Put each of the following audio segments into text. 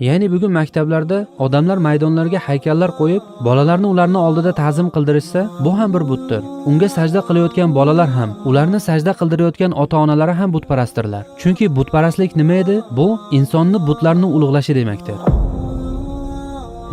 Ya'ni bugun maktablarda odamlar maydonlarga haykallar qo'yib, bolalarni ularni oldida ta'zim qildirishsa, bu ham bir butdir. Unga sajda qilayotgan bolalar ham, ularni sajda qildirayotgan ota-onalari ham butparastdirlar. Chunki butparastlik nima edi? Bu insonni butlarni ulug'lashi demakdir.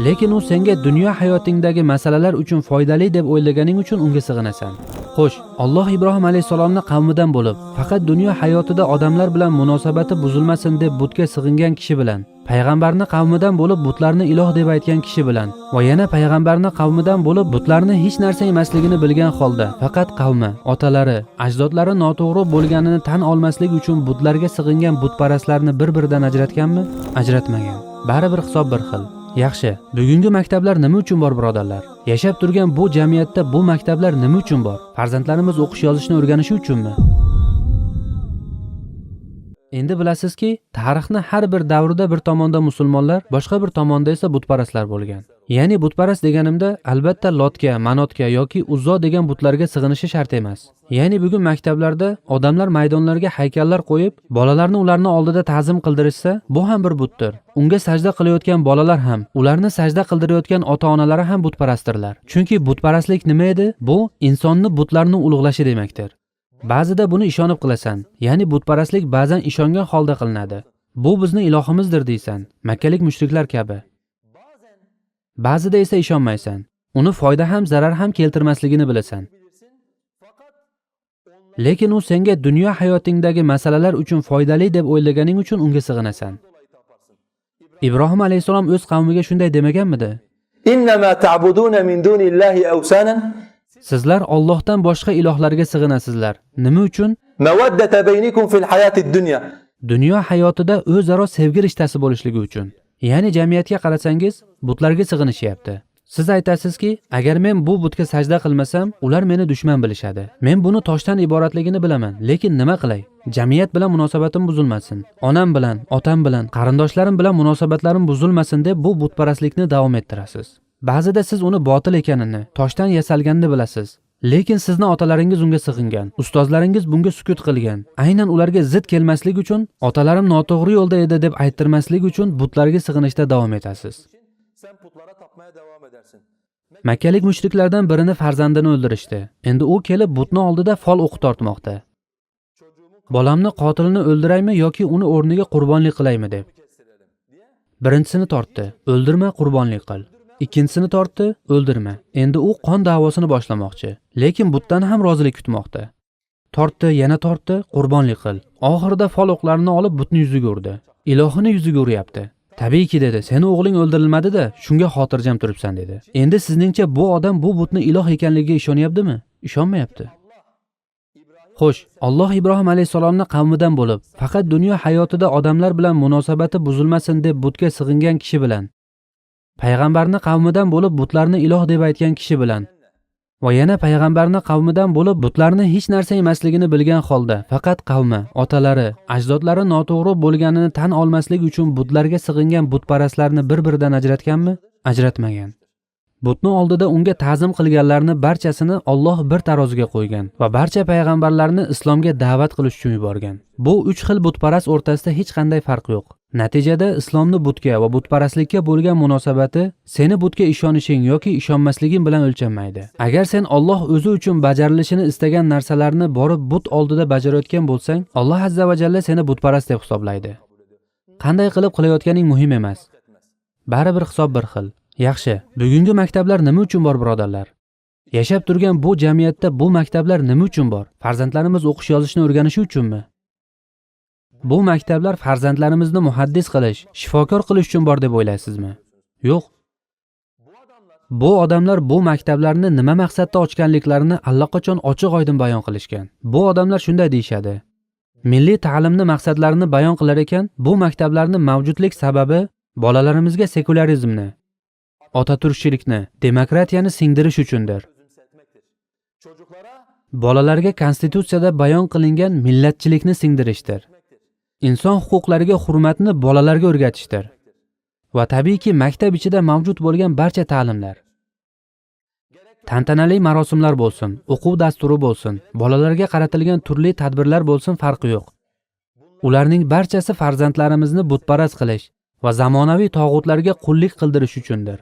Lekin u senga dunyo hayotingdagi masalalar uchun foydali deb o'ylaganing uchun unga sig'inasan. Xo'sh, Alloh Ibrohim alayhisolamni qavmidan bo'lib, faqat dunyo hayotida odamlar bilan munosabati buzilmasin deb butga sig'ingan kishi bilan, payg'ambarni qavmidan bo'lib butlarni iloh deb aytgan kishi bilan va yana payg'ambarni qavmidan bo'lib butlarni hech narsa emasligini bilgan holda, faqat qavmi, otalari, ajdodlari noto'g'ri bo'lganini tan olmaslik uchun butlarga sig'ingan butparastlarni bir-biridan ajratganmi? Ajratmagan. Baribir hisob bir xil. Yaxshi, bugungi maktablar nima uchun bor birodarlar? Yashab turgan bu jamiyatda bu maktablar nima uchun bor? Farzandlarimiz o'qish yozishni o'rganishi uchunmi? Endi bilasizki, tarixni har bir davrda bir tomonda musulmonlar, boshqa bir tomonda esa butparastlar bo'lgan. Ya'ni butparast deganimda albatta Lotga, Manotga yoki Uzzo degan butlarga sig'inishi shart emas. Ya'ni bugun maktablarda odamlar maydonlarga haykallar qo'yib, bolalarni ularni oldida ta'zim qildirishsa, bu ham bir butdir. Unga sajda qilayotgan bolalar ham, ularni sajda qildirayotgan ota-onalari ham butparastdirlar. Chunki butparastlik nima edi? Bu insonni butlarni ulug'lashi demakdir. Ba'zida buni ishonib qilasan, ya'ni butparastlik ba'zan ishongan holda qilinadi. Bu bizni ilohimizdir deysan, makkalik mushriklar kabi. Ba'zida esa ishonmaysan. Uni foyda ham, zarar ham keltirmasligini bilasan. Lekin u senga dunyo hayotingdagi masalalar uchun foydali deb o'ylaganing uchun unga sig'inasan. Ibrohim alayhisalom o'z qavmiga shunday demaganmidi? İnnema ta'buduna min dunillahi awsanan Sizlar Allohdan boshqa ilohlarga sig'inasizlar. Nima uchun? mawaddata baynikum fil hayatid dunya. Dunyo hayotida o'zaro sevgi rishtasi bo'lishligi uchun. Ya'ni jamiyatga qarasangiz, butlarga sig'inishyapti. Siz aytasizki, agar men bu butga sajda qilmasam, ular meni dushman bilishadi. Men buni toshdan iboratligini bilaman, lekin nima qilay? Jamiyat bilan munosabatim buzilmasin. Onam bilan, otam bilan, qarindoshlarim bilan munosabatlarim buzilmasin deb bu butparastlikni davom ettirasiz. Ba'zida siz uni botil ekanini, toshdan yasalganini bilasiz. Lekin sizni otalaringiz unga sig'ingan, ustozlaringiz bunga sukut qilgan. Aynan ularga zid kelmaslik uchun, otalarim noto'g'ri yo'lda edi deb ayttirmaslik uchun butlarga sig'inishda davom etasiz. Sen putlara tapmaya devam edersin. Makkalik mushriklardan birini farzandini o'ldirishdi. Endi u kelib butni oldida fol o'qi tortmoqda. Bolamni qotilini o'ldiraymi yoki uni o'rniga qurbonlik qilaymi deb. Birinchisini tortdi, o'ldirma, qurbonlik qil. Ikkinchisini tortdi, o'ldirma. Endi u qon da'vosini boshlamoqchi, lekin butdan ham rozilik kutmoqda. Tortdi, yana tortdi, qurbonlik qil. Oxirida fol o'qlarini olib butni yuziga urdi. Ilohini yuziga uryapti. Tabiiyki dedi, seni o'g'ling o'ldirilmadi-da, shunga xotirjam turibsan dedi. Endi sizningcha bu odam bu butni iloh ekanligiga ishonyaptimi? Ishonmayapti. Xo'sh, Alloh Ibrohim alayhisalomni qavmidan bo'lib, faqat dunyo hayotida odamlar bilan munosabati buzilmasin deb butga sig'ingan kishi bilan, payg'ambarni qavmidan bo'lib butlarni iloh deb aytgan kishi bilan va yana payg'ambarni qavmidan bo'lib butlarni hech narsa emasligini bilgan holda, faqat qavmi, otalari, ajdodlari noto'g'ri bo'lganini tan olmaslik uchun butlarga sig'ingan butparastlarni bir-biridan ajratganmi? Ajratmagan. Butni oldida unga ta'zim qilganlarni barchasini Alloh bir taroziga qo'ygan va barcha payg'ambarlarni islomga da'vat qilish uchun yuborgan. Bu uch xil butparast o'rtasida hech qanday farq yo'q. Natijada islomni butga va butparastlikka bo'lgan munosabati seni butga ishonishing yoki ishonmasliging bilan o'lchanmaydi. Agar sen Alloh o'zi uchun bajarilishini istagan narsalarni borib but oldida bajarayotgan bo'lsang, Alloh azza va jalla seni butparast deb hisoblaydi. Qanday qilib qilayotganing muhim emas. Baribir hisob bir xil. Yaxshi, bugungi maktablar nima uchun bor birodarlar? Yashab turgan bu jamiyatda bu maktablar nima uchun bor? Farzandlarimiz o'qish yozishni o'rganishi uchunmi? Bu maktablar farzandlarimizni muhaddis qilish, shifokor qilish uchun bor deb o'ylaysizmi? Yo'q. Bu odamlar bu maktablarni nima maqsadda ochganliklarini allaqachon ochiq-oydin bayon qilishgan. Bu odamlar shunday deyshadi. Milliy ta'limni maqsadlarini bayon qilar ekan, bu maktablarning mavjudlik sababi bolalarimizga sekularizmni, otaturkchilikni, demokratiyani singdirish uchundir. Bolalarga konstitutsiyada bayon qilingan millatchilikni singdirishdir. Inson huquqlariga hurmatni bolalarga o'rgatishdir. Va tabiiyki maktab ichida mavjud bo'lgan barcha ta'limlar. Tantanali marosimlar bo'lsin, o'quv dasturi bo'lsin, bolalarga qaratilgan turli tadbirlar bo'lsin, farqi yo'q. Ularning barchasi farzandlarimizni butparast qilish, va zamonaviy tog'utlarga qullik qildirish uchundir.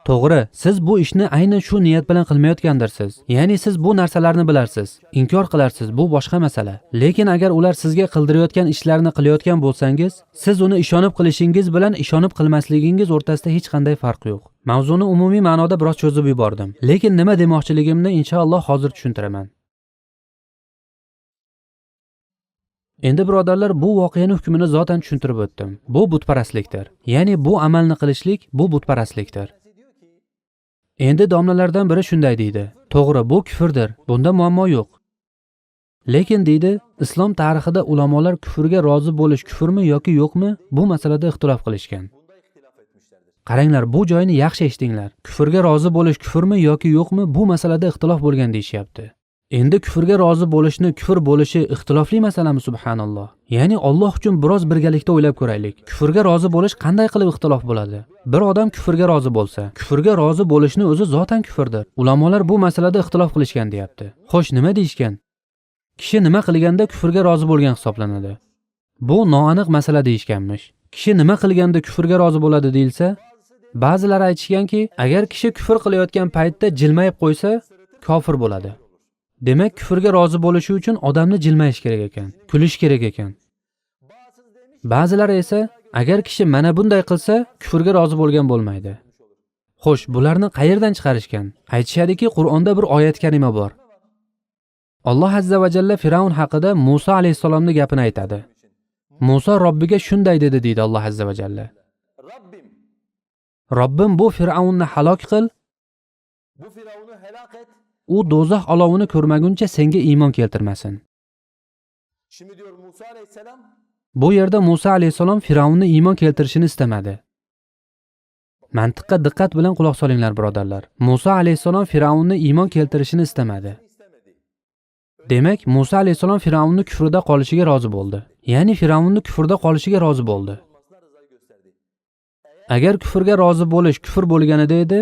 To'g'ri, siz bu ishni aynan shu niyat bilan qilmayotgandirsiz. Ya'ni siz bu narsalarni bilarsiz, inkor qilarsiz, bu boshqa masala. Lekin agar ular sizga qildirayotgan ishlarni qilayotgan bo'lsangiz, siz uni ishonib qilishingiz bilan ishonib qilmasligingiz o'rtasida hech qanday farq yo'q. Mavzuni umumiy ma'noda biroz cho'zib yubordim. Lekin nima demoqchiligimni inshaalloh hozir tushuntiraman. Endi birodarlar, bu voqeaning hukmini zotan tushuntirib o'tdim. Bu butparastlikdir. Ya'ni bu amalni qilishlik, bu butparastlikdir. Endi domlalardan biri shunday deydi: "To'g'ri, bu kufrdir. Bunda muammo yo'q." Lekin deydi, islom tarixida ulamolar kufrga rozi bo'lish kufrmi yoki yo'qmi, bu masalada ixtilof qilishgan. Qaranglar, bu joyni yaxshi eshitinglar. Kufrga rozi bo'lish kufrmi yoki yo'qmi, bu masalada ixtilof bo'lgan deyishyapti. Endi kufrga rozi bo'lishni kufr bo'lishi ixtilofli masalami, subhanalloh. Ya'ni Alloh uchun biroz birgalikda o'ylab ko'raylik. Kufrga rozi bo'lish qanday qilib ixtilof bo'ladi? Bir odam kufrga rozi bo'lsa, kufrga rozi bo'lishni o'zi zotan kufrdir. Ulamolar bu masalada ixtilof qilishgan deyapti. Xo'sh, nima deyishgan? Kishi nima qilganda kufrga rozi bo'lgan hisoblanadi? Bu noaniq masala deyishganmish. Kishi nima qilganda kufrga rozi bo'ladi deyilsa, ba'zilar aytishganki, agar kishi kufr qilayotgan paytda jilmayib qo'ysa, kofir bo'ladi. Demak, kufrga rozi bo'lishi uchun odamni jilmayish kerak ekan, kulish kerak ekan. Ba'zilar esa, agar kishi mana bunday qilsa, kufrga rozi bo'lgan bo'lmaydi. Xo'sh, bularni qayerdan chiqarishgan? Aytishadiki, Qur'onda bir oyat karima bor. Alloh azza va jalla Firavun haqida Musa alayhisalomning gapini aytadi. Musa Robbiga shunday dedi deydi Alloh azza va jalla: Robbim, bu Firavunni halok qil, Bu Firavun'u helak et. u do'zax olovini ko'rmaguncha senga iymon keltirmasin. Şimdi diyor Musa aleyhisselam, Bu yerda Musa alayhisalom Firavunni iymon keltirishini istamadi. Mantiqqa diqqat bilan quloq solinglar, birodarlar. Musa alayhisalom Firavunni iymon keltirishini istamadi. Demak, Musa alayhisalom Firavunni kufrida qolishiga rozi bo'ldi. Ya'ni Firavunni kufrida qolishiga rozi bo'ldi. Agar kufrga rozi bo'lish kufr bo'lganida edi,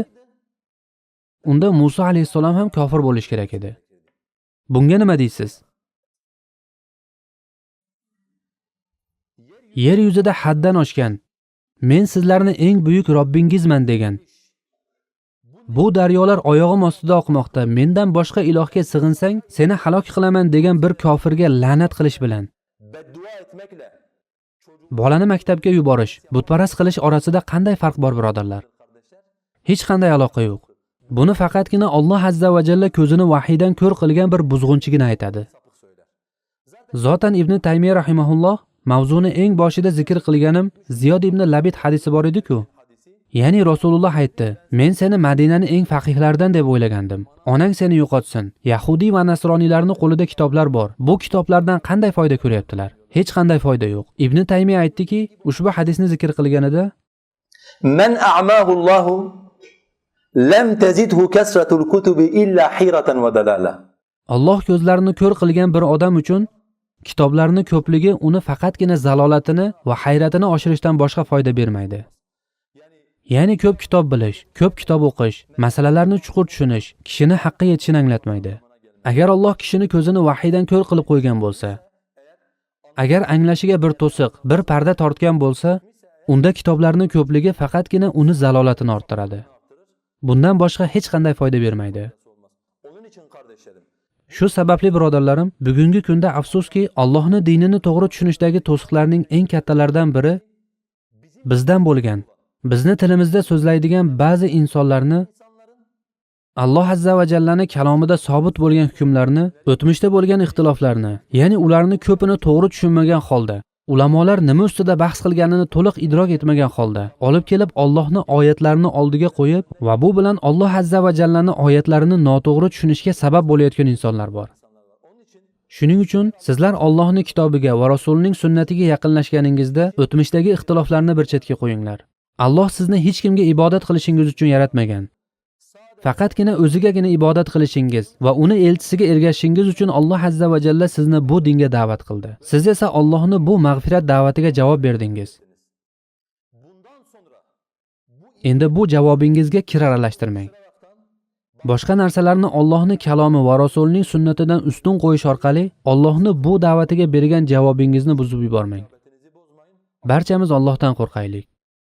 unda Musa alayhisalom ham kofir bo'lish kerak edi. Bunga nima deysiz? Yer yuzida haddan oshgan, men sizlarni eng buyuk Robbingizman degan. Bu daryolar oyog'im ostida oqmoqda, mendan boshqa ilohga sig'insang, seni halok qilaman degan bir kofirga la'nat qilish bilan, beddua etmekle bolani maktabga yuborish, butparast qilish orasida qanday farq bor, birodarlar? Hech qanday aloqa yo'q. Buni faqatgina Alloh azza va jalla ko'zini vahiydan ko'r qilgan bir buzg'unchigina aytadi. Zotan Ibn Taymiya rahimahulloh mavzuni eng boshida zikr qilganim Ziyod ibn Labid hadisi bor edi-ku. Ya'ni Rasululloh aytdi: "Men seni Madinaning eng faqihlaridan deb o'ylagandim. Onang seni yo'qotsin. Yahudi va nasroniylarning qo'lida kitoblar bor. Bu kitoblardan qanday foyda ko'ryaptilar? Hech qanday foyda yo'q." Ibn Taymiya aytdiki, ushbu hadisni zikr qilganida, Men a'mahu Allahu lam tazidhu kasratul kutubi illa hiratan va dalala. Alloh ko'zlarini ko'r qilgan bir odam uchun kitoblarning ko'pligi uni faqatgina zalolatini va hayratini oshirishdan boshqa foyda bermaydi. Ya'ni ko'p kitob bilish, ko'p kitob o'qish, masalalarni chuqur tushunish kishini haqqa yetishini anglatmaydi. Agar Alloh kishini ko'zini vahiydan ko'r qilib qo'ygan bo'lsa, agar anglashiga bir to'siq, bir parda tortgan bo'lsa, unda kitoblarning ko'pligi faqatgina uni zalolatini orttiradi. Bundan boshqa hech qanday foyda bermaydi. Onun için kardeşlerim, Shu sababli birodarlarim, bugungi kunda afsuski Allohning dinini to'g'ri tushunishdagi to'siqlarning eng kattalaridan biri bizdan bo'lgan. Bizni tilimizda so'zlaydigan ba'zi insonlarni Alloh azza va jallani kalomida sobit bo'lgan hukmlarni, o'tmishda bo'lgan ixtiloflarni, ya'ni ularni ko'pini to'g'ri tushunmagan holda, ulamolar nima ustida bahs qilganini to'liq idrok etmagan holda olib kelib Allohning oyatlarini oldiga qo'yib va bu bilan Alloh azza va jallani oyatlarini noto'g'ri tushunishga sabab bo'layotgan insonlar bor. Shuning uchun sizlar Allohning kitobiga va Rasulining sunnatiga yaqinlashganingizda o'tmishdagi ixtiloflarni bir chetga qo'yinglar. Alloh sizni hech kimga ibodat qilishingiz uchun yaratmagan. Faqatgina o'zigagina ibodat qilishingiz va uni elchisiga ergashishingiz uchun Alloh azza va jalla sizni bu dinga da'vat qildi. Siz esa Allohning bu mag'firat da'vatiga javob berdingiz. bundan sonra Endi bu javobingizga kir aralashtirmang. Boshqa narsalarni Allohning kalomi va Rasulining sunnatidan ustun qo'yish orqali Allohning bu da'vatiga bergan javobingizni buzib yubormang. davetinizi bozmayın. Barchamiz Allohdan qo'rqaylik.